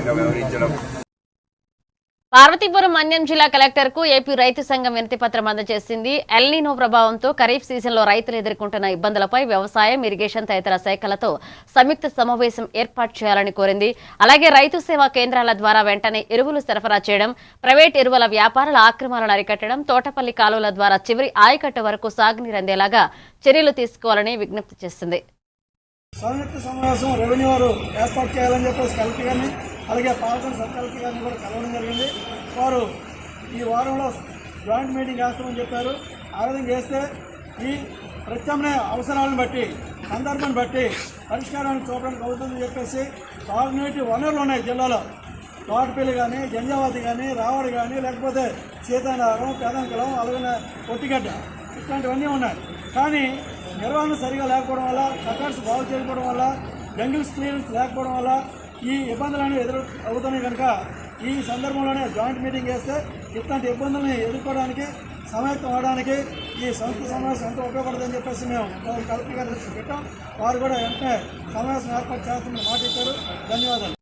విధంగా వ్యవహరించడం. పార్వతీపురం మన్యం జిల్లా కలెక్టర్ కు ఏపీ రైతు సంఘం వినతి పత్రం అందజేసింది. ఎల్నినో ప్రభావంతో ఖరీఫ్ సీజన్లో రైతులు ఎదుర్కొంటున్న ఇబ్బందులపై వ్యవసాయం, ఇరిగేషన్ తదితర శాఖలతో సంయుక్త సమావేశం ఏర్పాటు చేయాలని కోరింది. అలాగే రైతు సేవా కేంద్రాల ద్వారా వెంటనే ఎరువులు సరఫరా చేయడం, ప్రైవేట్ ఎరువుల వ్యాపారుల ఆక్రమణలను అరికట్టడం, తోటపల్లి కాలువల ద్వారా చివరి ఆయకట్టు వరకు సాగునీరు అందేలాగా చర్యలు తీసుకోవాలని విజ్ఞప్తి చేసింది. సంయుక్త సమావేశం రెవెన్యూ వారు ఏర్పాటు చేయాలని చెప్పేసి కలెక్టర్ గారిని అలాగే పాలకొండ సబ్ కలెక్టర్ గారిని కూడా కలవడం జరిగింది. వారు ఈ వారంలో జాయింట్ మీటింగ్ వేస్తామని చెప్పారు. ఆ విధంగా చేస్తే ఈ ప్రత్యామ్నాయ అవసరాలను బట్టి సందర్భాన్ని బట్టి పరిష్కారాన్ని చూపడానికి అవుతుందని చెప్పేసి సాగునీటి వనరులు ఉన్నాయి జిల్లాలో. తోటపల్లి కానీ, జంజావతి కానీ, రావడి కానీ, లేకపోతే సీతానగరం, పేదంకలం, అలాగే పొట్టిగడ్డ ఇట్లాంటివన్నీ ఉన్నాయి. కానీ నిర్వహణ సరిగా లేకపోవడం వల్ల, కట్టర్స్ బాగు చేయకపోవడం వల్ల, జంగిల్స్ క్లియరెన్స్ లేకపోవడం వల్ల ఈ ఇబ్బందులను అవుతున్నాయి. కనుక ఈ సందర్భంలోనే జాయింట్ మీటింగ్ చేస్తే ఇట్లాంటి ఇబ్బందులను ఎదుర్కోవడానికి, సమాయత్తం అవడానికి ఈ సంస్థ సమావేశం ఎంతో ఉపయోగపడుతుందని చెప్పేసి మేము కలెక్టర్ గారి దృష్టి పెట్టాం. వారు కూడా వెంటనే సమావేశం ఏర్పాటు చేస్తామని మాట ఇచ్చారు. ధన్యవాదాలు.